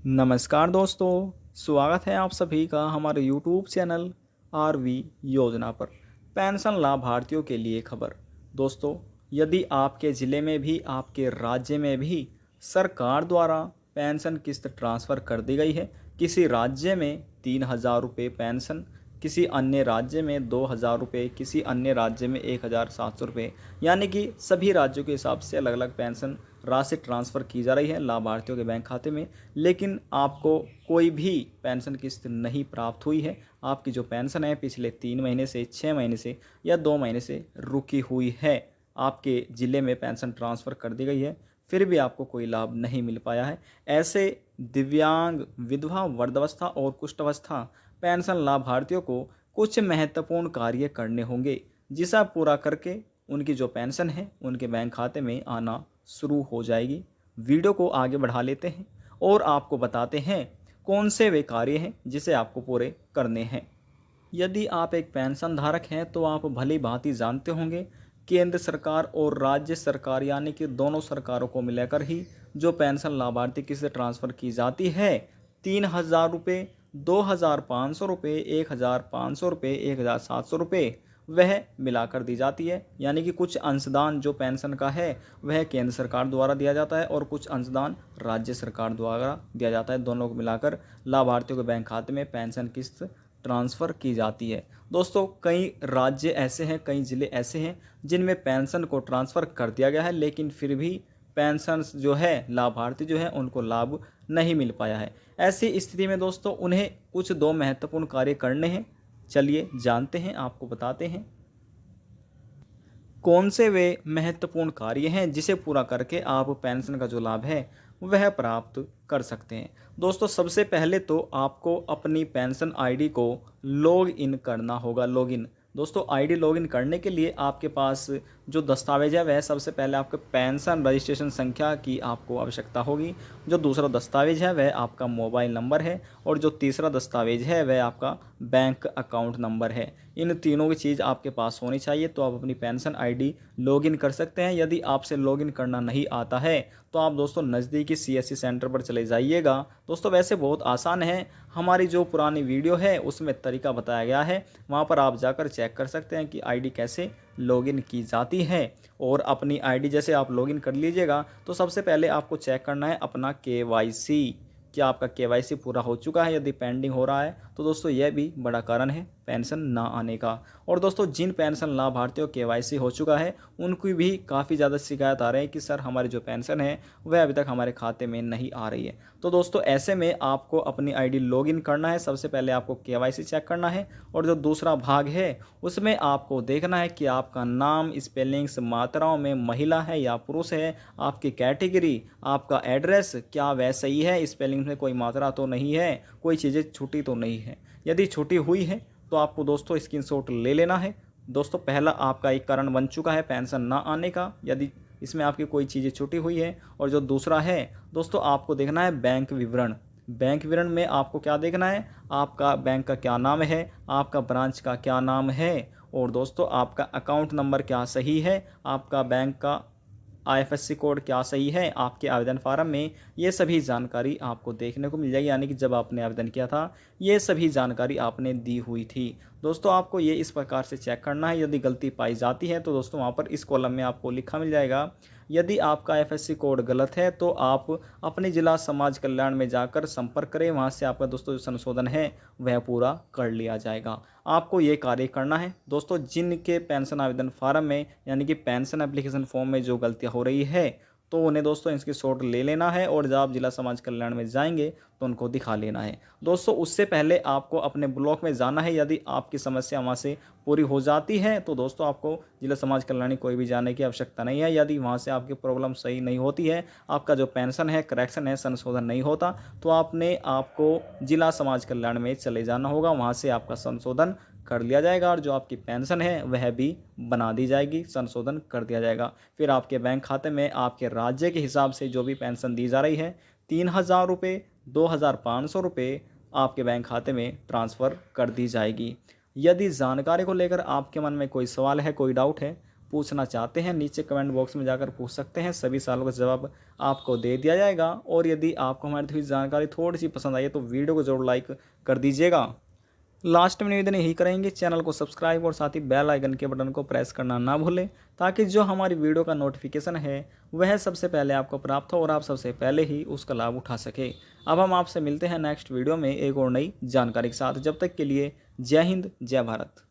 नमस्कार दोस्तों, स्वागत है आप सभी का हमारे YouTube चैनल आरवी योजना पर। पेंशन लाभार्थियों के लिए खबर। दोस्तों, यदि आपके ज़िले में भी आपके राज्य में भी सरकार द्वारा पेंशन किस्त ट्रांसफ़र कर दी गई है, किसी राज्य में 3,000 रुपये पेंशन, किसी अन्य राज्य में 2,000 रुपये, किसी अन्य राज्य में 1,700 रुपये, यानी कि सभी राज्यों के हिसाब से अलग अलग पेंशन राशि ट्रांसफ़र की जा रही है लाभार्थियों के बैंक खाते में। लेकिन आपको कोई भी पेंशन किस्त नहीं प्राप्त हुई है। आपकी जो पेंशन है पिछले 3 महीने से, 6 महीने से या 2 महीने से रुकी हुई है। आपके ज़िले में पेंशन ट्रांसफ़र कर दी गई है, फिर भी आपको कोई लाभ नहीं मिल पाया है। ऐसे दिव्यांग, विधवा, वृद्धावस्था और कुष्ठावस्था पेंशन लाभार्थियों को कुछ महत्वपूर्ण कार्य करने होंगे, जिसे पूरा करके उनकी जो पेंशन है उनके बैंक खाते में आना शुरू हो जाएगी। वीडियो को आगे बढ़ा लेते हैं और आपको बताते हैं कौन से वे कार्य हैं जिसे आपको पूरे करने हैं। यदि आप एक पेंशन धारक हैं तो आप भली भांति जानते होंगे, केंद्र सरकार और राज्य सरकार यानी कि दोनों सरकारों को मिलाकर ही जो पेंशन लाभार्थी किसे ट्रांसफ़र की जाती है, 3,000 रुपये, 2,500 रुपये, 1,500 रुपये, 1,700 रुपये, वह मिलाकर दी जाती है। यानी कि कुछ अंशदान जो पेंशन का है वह केंद्र सरकार द्वारा दिया जाता है और कुछ अंशदान राज्य सरकार द्वारा दिया जाता है। दोनों को मिलाकर लाभार्थियों के बैंक खाते में पेंशन किस्त ट्रांसफ़र की जाती है। दोस्तों, कई राज्य ऐसे हैं, कई ज़िले ऐसे हैं जिनमें पेंशन को ट्रांसफ़र कर दिया गया है, लेकिन फिर भी पेंशन जो है लाभार्थी जो है उनको लाभ नहीं मिल पाया है। ऐसी स्थिति में दोस्तों उन्हें कुछ 2 महत्वपूर्ण कार्य करने हैं। चलिए जानते हैं, आपको बताते हैं कौन से वे महत्वपूर्ण कार्य हैं जिसे पूरा करके आप पेंशन का जो लाभ है वह प्राप्त कर सकते हैं। दोस्तों, सबसे पहले तो आपको अपनी पेंशन आईडी को लॉग इन करना होगा। लॉगिन दोस्तों, आईडी लॉगिन करने के लिए आपके पास जो दस्तावेज है वह सबसे पहले आपके पेंशन रजिस्ट्रेशन संख्या की आपको आवश्यकता होगी। जो दूसरा दस्तावेज है वह आपका मोबाइल नंबर है और जो तीसरा दस्तावेज है वह आपका बैंक अकाउंट नंबर है। इन तीनों की चीज़ आपके पास होनी चाहिए तो आप अपनी पेंशन आईडी लॉगिन कर सकते हैं। यदि आपसे लॉगिन करना नहीं आता है तो आप दोस्तों नज़दीकी सीएससी सेंटर पर चले जाइएगा। दोस्तों, वैसे बहुत आसान है, हमारी जो पुरानी वीडियो है उसमें तरीका बताया गया है, वहाँ पर आप जाकर चेक कर सकते हैं कि आईडी कैसे लॉगिन की जाती है। और अपनी आईडी जैसे आप लॉगिन कर लीजिएगा तो सबसे पहले आपको चेक करना है अपना केवाईसी, क्या आपका केवाईसी पूरा हो चुका है। यदि पेंडिंग हो रहा है तो दोस्तों यह भी बड़ा कारण है पेंशन ना आने का। और दोस्तों, जिन पेंशन लाभार्थियों केवाईसी हो चुका है उनकी भी काफ़ी ज़्यादा शिकायत आ रही है कि सर हमारी जो पेंशन है वह अभी तक हमारे खाते में नहीं आ रही है। तो दोस्तों, ऐसे में आपको अपनी आईडी लॉगिन करना है। सबसे पहले आपको केवाईसी चेक करना है और जो दूसरा भाग है उसमें आपको देखना है कि आपका नाम स्पेलिंग्स मात्राओं में महिला है या पुरुष है, आपकी कैटेगरी, आपका एड्रेस क्या वह सही है, स्पेलिंग में कोई मात्रा तो नहीं है, कोई चीज़ें छूटी तो नहीं है। यदि छूटी हुई है तो आपको दोस्तों स्क्रीनशॉट ले लेना है। दोस्तों, पहला आपका एक कारण बन चुका है पेंशन ना आने का, यदि इसमें आपकी कोई चीज़ें छूटी हुई है। और जो दूसरा है दोस्तों, आपको देखना है बैंक विवरण। बैंक विवरण में आपको क्या देखना है, आपका बैंक का क्या नाम है, आपका ब्रांच का क्या नाम है और दोस्तों आपका अकाउंट नंबर क्या सही है, आपका बैंक का आईएफएससी कोड क्या सही है आपके आवेदन फार्म में। ये सभी जानकारी आपको देखने को मिल जाएगी, यानी कि जब आपने आवेदन किया था ये सभी जानकारी आपने दी हुई थी। दोस्तों, आपको ये इस प्रकार से चेक करना है। यदि गलती पाई जाती है तो दोस्तों वहाँ पर इस कॉलम में आपको लिखा मिल जाएगा, यदि आपका आईएफएससी कोड गलत है तो आप अपने जिला समाज कल्याण में जाकर संपर्क करें, वहाँ से आपका दोस्तों जो संशोधन है वह पूरा कर लिया जाएगा। आपको ये कार्य करना है। दोस्तों, जिनके पेंशन आवेदन फार्म में यानी कि पेंशन एप्लीकेशन फॉर्म में जो गलतियां हो रही है तो उन्हें दोस्तों इसकी शॉट ले लेना है और जब आप जिला समाज कल्याण में जाएंगे तो उनको दिखा लेना है। दोस्तों, उससे पहले आपको अपने ब्लॉक में जाना है। यदि आपकी समस्या वहाँ से पूरी हो जाती है तो दोस्तों आपको जिला समाज कल्याणी कोई भी जाने की आवश्यकता नहीं है। यदि वहाँ से आपकी प्रॉब्लम सही नहीं होती है, आपका जो पेंशन है करेक्शन है संशोधन नहीं होता, तो आपको जिला समाज कल्याण में चले जाना होगा। वहाँ से आपका संशोधन कर लिया जाएगा और जो आपकी पेंशन है वह भी बना दी जाएगी, संशोधन कर दिया जाएगा। फिर आपके बैंक खाते में आपके राज्य के हिसाब से जो भी पेंशन दी जा रही है, 3,000 रुपये, 2,500 रुपये आपके बैंक खाते में ट्रांसफ़र कर दी जाएगी। यदि जानकारी को लेकर आपके मन में कोई सवाल है, कोई डाउट है, पूछना चाहते हैं नीचे कमेंट बॉक्स में जाकर पूछ सकते हैं, सभी सवालों का जवाब आपको दे दिया जाएगा। और यदि आपको हमारी थोड़ी जानकारी थोड़ी सी पसंद आई है तो वीडियो को जरूर लाइक कर दीजिएगा। लास्ट में निवेदन यही करेंगे, चैनल को सब्सक्राइब और साथ ही बेल आइकन के बटन को प्रेस करना ना भूलें, ताकि जो हमारी वीडियो का नोटिफिकेशन है वह सबसे पहले आपको प्राप्त हो और आप सबसे पहले ही उसका लाभ उठा सके। अब हम आपसे मिलते हैं नेक्स्ट वीडियो में एक और नई जानकारी के साथ। जब तक के लिए जय हिंद, जय भारत।